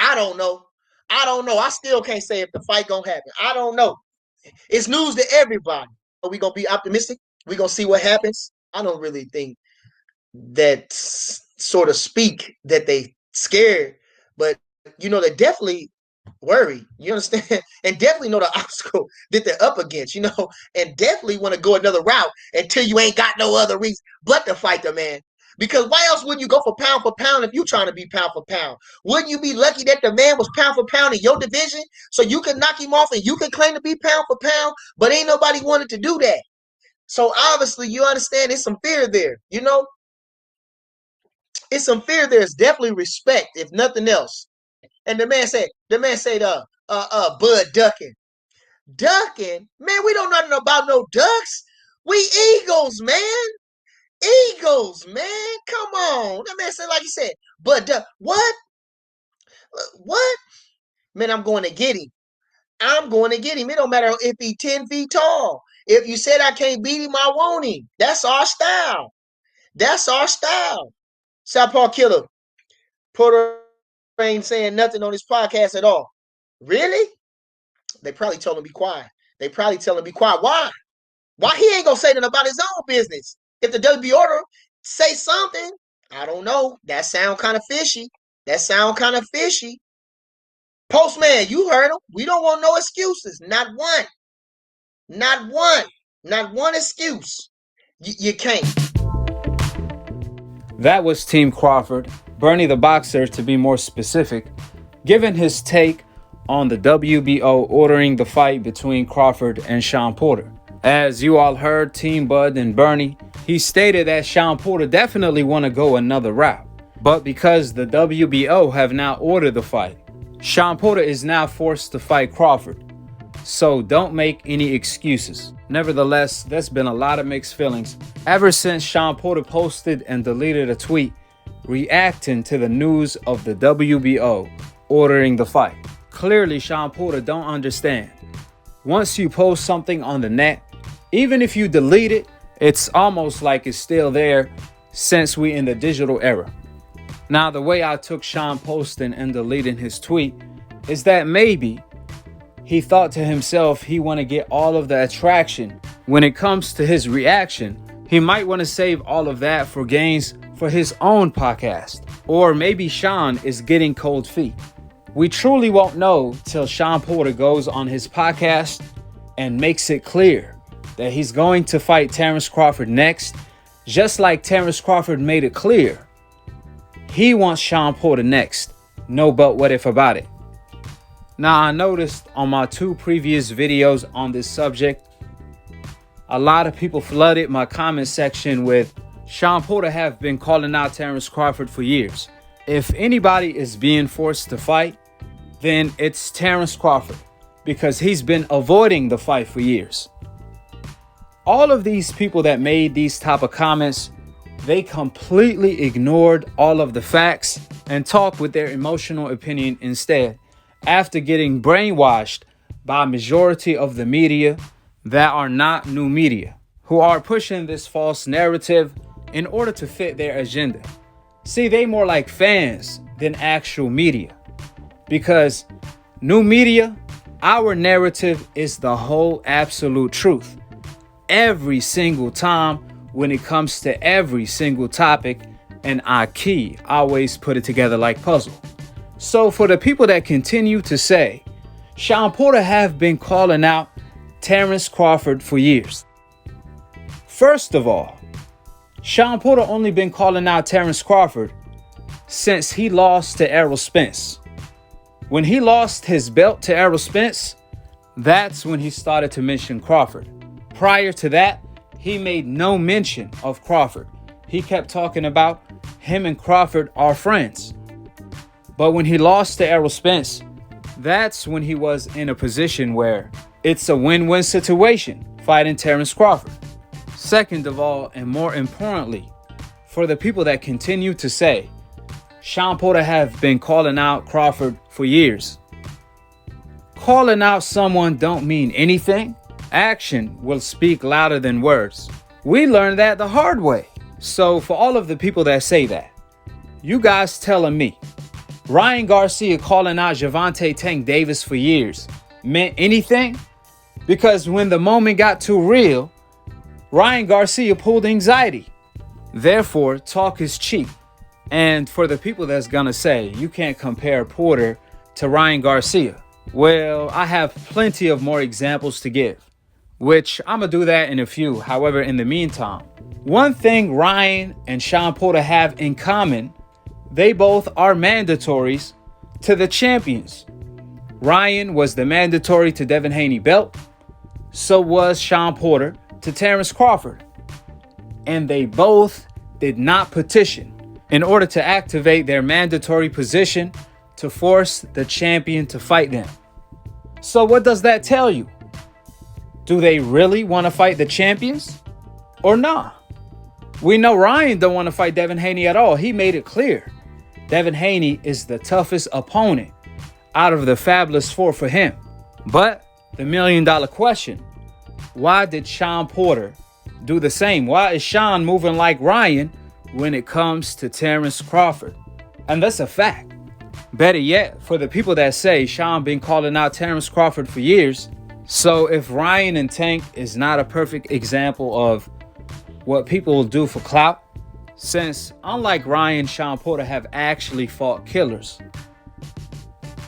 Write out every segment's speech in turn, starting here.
I don't know. I still can't say if the fight gonna happen. I don't know. It's news to everybody. Are we gonna be optimistic? We gonna see what happens. I don't really think that sort of speak that they scared, but they definitely worry. You understand? And definitely know the obstacle that they're up against. And definitely want to go another route until you ain't got no other reason but to fight the man. Because why else wouldn't you go for pound if you're trying to be pound for pound? Wouldn't you be lucky that the man was pound for pound in your division so you could knock him off and you can claim to be pound for pound? But ain't nobody wanted to do that. So obviously you understand there's some fear there. It's some fear there. It's definitely respect, if nothing else. And the man said, Bud ducking. Ducking? Man, we don't know nothing about no ducks. We eagles, man. Eagles, man. Come on. That man said, like he said, Bud duck. What? What? Man, I'm going to get him. I'm going to get him. It don't matter if he's 10 feet tall. If you said I can't beat him, I want him. That's our style. That's our style. Southpaw Killer. Porter ain't saying nothing on this podcast at all. Really? They probably told him to be quiet. Why? Why he ain't gonna say nothing about his own business? If the WB order say something, I don't know. That sound kind of fishy. Postman, you heard him. We don't want no excuses. Not one. Not one excuse. You can't. That was Team Crawford, Bernie the Boxer to be more specific, giving his take on the WBO ordering the fight between Crawford and Shawn Porter. As you all heard, Team Bud and Bernie, he stated that Shawn Porter definitely want to go another route. But because the WBO have now ordered the fight, Shawn Porter is now forced to fight Crawford. So don't make any excuses. Nevertheless, there's been a lot of mixed feelings ever since Shawn Porter posted and deleted a tweet reacting to the news of the WBO ordering the fight. Clearly, Shawn Porter don't understand. Once you post something on the net, even if you delete it, it's almost like it's still there since we in the digital era. Now, the way I took Shawn posting and deleting his tweet is that maybe he thought to himself he want to get all of the attraction when it comes to his reaction. He might want to save all of that for gains for his own podcast. Or maybe Shawn is getting cold feet. We truly won't know till Shawn Porter goes on his podcast and makes it clear that he's going to fight Terence Crawford next, just like Terence Crawford made it clear he wants Shawn Porter next. No but what if about it. Now, I noticed on my 2 previous videos on this subject, a lot of people flooded my comment section with Shawn Porter have been calling out Terence Crawford for years. If anybody is being forced to fight, then it's Terence Crawford, because he's been avoiding the fight for years. All of these people that made these type of comments, they completely ignored all of the facts and talked with their emotional opinion instead, after getting brainwashed by a majority of the media that are not new media, who are pushing this false narrative in order to fit their agenda. See, they more like fans than actual media, because new media, our narrative is the whole absolute truth. Every single time when it comes to every single topic, and Akhi always put it together like puzzle. So for the people that continue to say Shawn Porter have been calling out Terence Crawford for years. First of all, Shawn Porter only been calling out Terence Crawford since he lost to Errol Spence. When he lost his belt to Errol Spence, that's when he started to mention Crawford. Prior to that, he made no mention of Crawford. He kept talking about him and Crawford are friends. But when he lost to Errol Spence, that's when he was in a position where it's a win-win situation fighting Terence Crawford. Second of all, and more importantly, for the people that continue to say Shawn Porter have been calling out Crawford for years. Calling out someone don't mean anything. Action will speak louder than words. We learned that the hard way. So for all of the people that say that, you guys telling me, Ryan Garcia calling out Gervonta Tank Davis for years meant anything? Because when the moment got too real, Ryan Garcia pulled anxiety. Therefore, talk is cheap. And for the people that's gonna say you can't compare Porter to Ryan Garcia, well, I have plenty of more examples to give, which I'm gonna do that in a few. However, in the meantime, one thing Ryan and Shawn Porter have in common, they both are mandatories to the champions. Ryan was the mandatory to Devin Haney belt. So was Shawn Porter to Terence Crawford. And they both did not petition in order to activate their mandatory position to force the champion to fight them. So what does that tell you? Do they really want to fight the champions or not? We know Ryan don't want to fight Devin Haney at all. He made it clear. Devin Haney is the toughest opponent out of the Fabulous Four for him. But the million-dollar question, why did Shawn Porter do the same? Why is Shawn moving like Ryan when it comes to Terence Crawford? And that's a fact. Better yet, for the people that say Shawn been calling out Terence Crawford for years, so if Ryan and Tank is not a perfect example of what people will do for clout, since unlike Ryan, Shawn Porter have actually fought killers,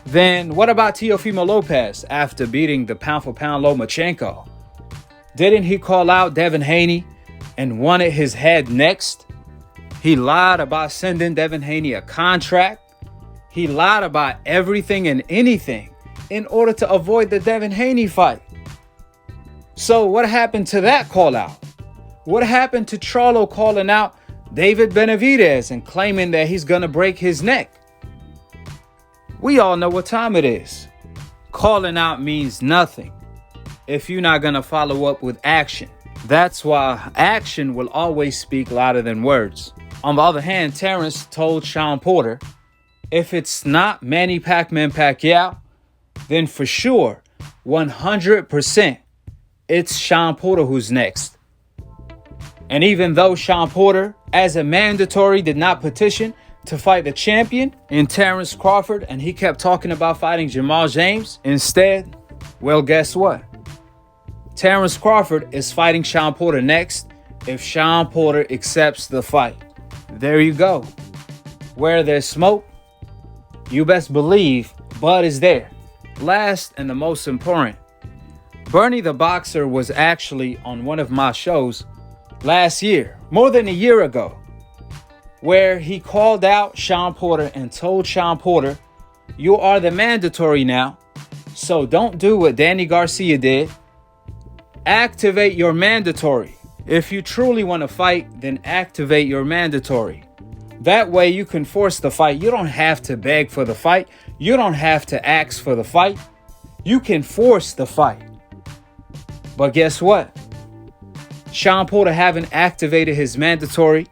then what about Teofimo Lopez after beating the pound-for-pound Lomachenko? Didn't he call out Devin Haney and wanted his head next? He lied about sending Devin Haney a contract. He lied about everything and anything in order to avoid the Devin Haney fight. So what happened to that call out? What happened to Charlo calling out David Benavidez and claiming that he's going to break his neck? We all know what time it is. Calling out means nothing if you're not going to follow up with action. That's why action will always speak louder than words. On the other hand, Terence told Shawn Porter, if it's not Manny Pacman Pacquiao, then for sure, 100%, it's Shawn Porter who's next. And even though Shawn Porter, as a mandatory, did not petition to fight the champion in Terence Crawford, and he kept talking about fighting Jamal James instead, well, guess what? Terence Crawford is fighting Shawn Porter next if Shawn Porter accepts the fight. There you go. Where there's smoke, you best believe Bud is there. Last and the most important, Bernie the Boxer was actually on one of my shows last year, more than a year ago, where he called out Shawn Porter and told Shawn Porter, you are the mandatory now, so don't do what Danny Garcia did. Activate your mandatory. If you truly want to fight, then activate your mandatory. That way you can force the fight. You don't have to beg for the fight. You don't have to ask for the fight. You can force the fight. But guess what? Shawn Porter haven't activated his mandatory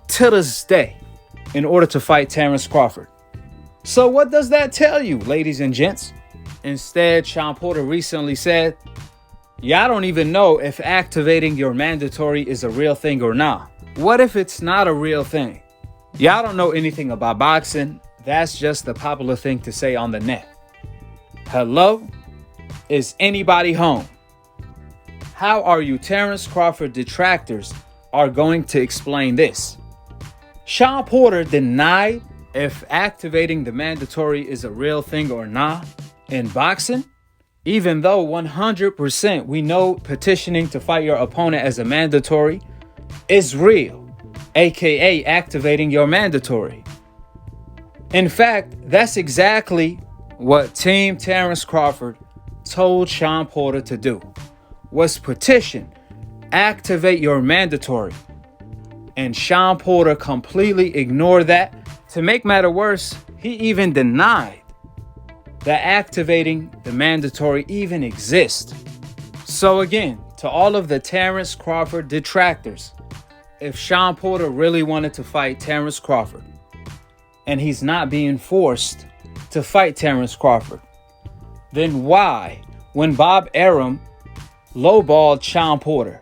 to this day in order to fight Terence Crawford. So what does that tell you, ladies and gents? Instead, Shawn Porter recently said, y'all don't even know if activating your mandatory is a real thing or not. What if it's not a real thing? Y'all don't know anything about boxing. That's just the popular thing to say on the net. Hello? Is anybody home? How are you Terence Crawford detractors are going to explain this? Shawn Porter denied if activating the mandatory is a real thing or not in boxing, even though 100% we know petitioning to fight your opponent as a mandatory is real, aka activating your mandatory. In fact, that's exactly what Team Terence Crawford told Shawn Porter to do, was petition, activate your mandatory. And Shawn Porter completely ignored that. To make matter worse, he even denied that activating the mandatory even exists. So again, to all of the Terence Crawford detractors, if Shawn Porter really wanted to fight Terence Crawford, and he's not being forced to fight Terence Crawford, then why, when Bob Arum lowballed Shawn Porter,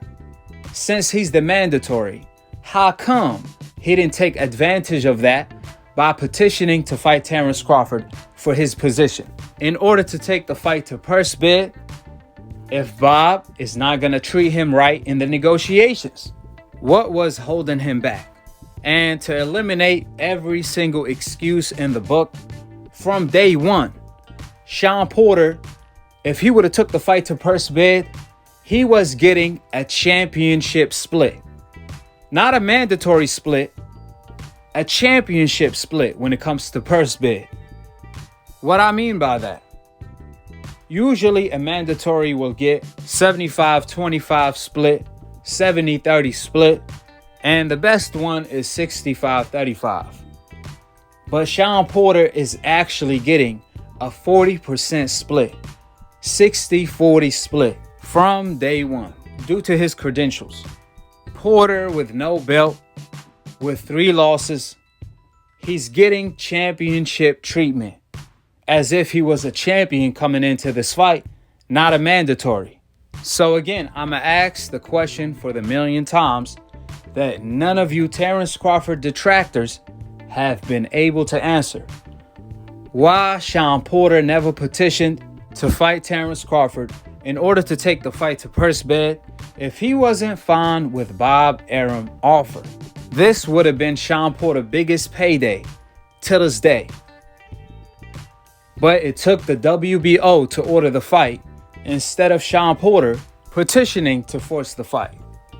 since he's the mandatory, how come he didn't take advantage of that by petitioning to fight Terence Crawford for his position in order to take the fight to purse bid if Bob is not going to treat him right in the negotiations. What was holding him back? And to eliminate every single excuse in the book, from day one, Shawn Porter, if he would have took the fight to purse bid, he was getting a championship split. Not a mandatory split, a championship split when it comes to purse bid. What I mean by that? Usually a mandatory will get 75-25 split, 70-30 split, and the best one is 65-35. But Shawn Porter is actually getting a 40% split, 60-40 split from day one due to his credentials. Porter with no belt, with 3 losses, he's getting championship treatment as if he was a champion coming into this fight, not a mandatory. So again, I'm going to ask the question for the millionth times that none of you Terence Crawford detractors have been able to answer. Why Shawn Porter never petitioned to fight Terence Crawford in order to take the fight to purse bid if he wasn't fine with Bob Arum offer. This would have been Shawn Porter's biggest payday to this day. But it took the WBO to order the fight instead of Shawn Porter petitioning to force the fight.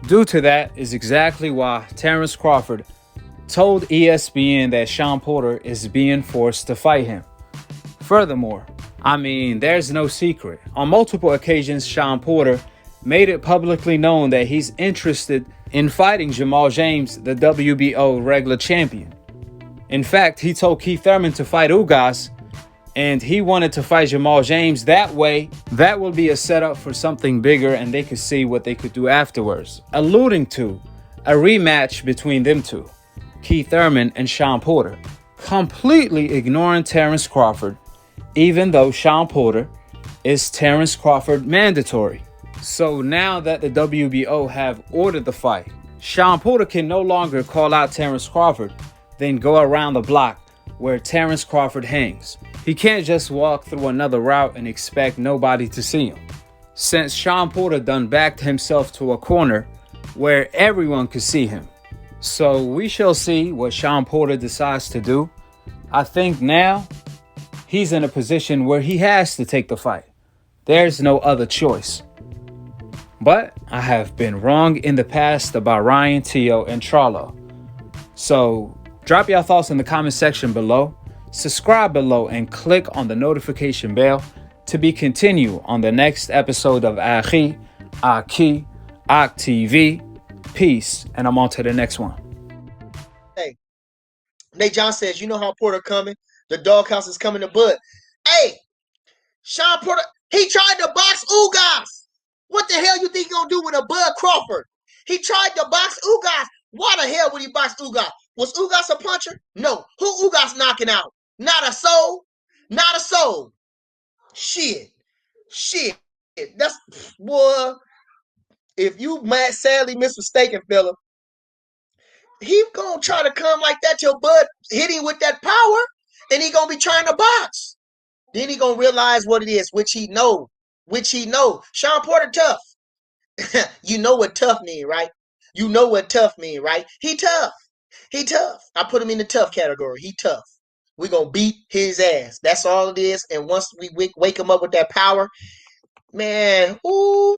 Due to that is exactly why Terence Crawford told ESPN that Shawn Porter is being forced to fight him. Furthermore, there's no secret. On multiple occasions, Shawn Porter made it publicly known that he's interested in fighting Jamal James, the WBO regular champion. In fact, he told Keith Thurman to fight Ugas, and he wanted to fight Jamal James. That way, that will be a setup for something bigger and they could see what they could do afterwards, alluding to a rematch between them two, Keith Thurman and Shawn Porter, completely ignoring Terence Crawford, even though Shawn Porter is Terence Crawford mandatory. So now that the WBO have ordered the fight, Shawn Porter can no longer call out Terence Crawford, then go around the block where Terence Crawford hangs. He can't just walk through another route and expect nobody to see him, since Shawn Porter done backed himself to a corner where everyone could see him. So we shall see what Shawn Porter decides to do. I think now he's in a position where he has to take the fight. There's no other choice. But I have been wrong in the past about Ryan, Teo, and Charlo. So drop your thoughts in the comment section below. Subscribe below and click on the notification bell to be continued on the next episode of Akhi, Akhi TV. Peace, and I'm on to the next one. Hey, Nate John says, you know how Porter coming? The doghouse is coming to Bud. Hey, Shawn Porter, he tried to box Ugas. What the hell you think he gonna do with a Bud Crawford? He tried to box Ugas. Why the hell would he box Ugas? Was Ugas a puncher? No. Who Ugas knocking out? Not a soul. Not a soul. Shit. That's, boy. If you sadly mistaken, fella, he gonna try to come like that till Bud hit him with that power, and he gonna be trying to box. Then he gonna realize what it is, which he know. Shawn Porter tough. You know what tough mean, right? You know what tough mean, right? He tough. I put him in the tough category. He tough. We gonna beat his ass. That's all it is. And once we wake him up with that power, man, ooh.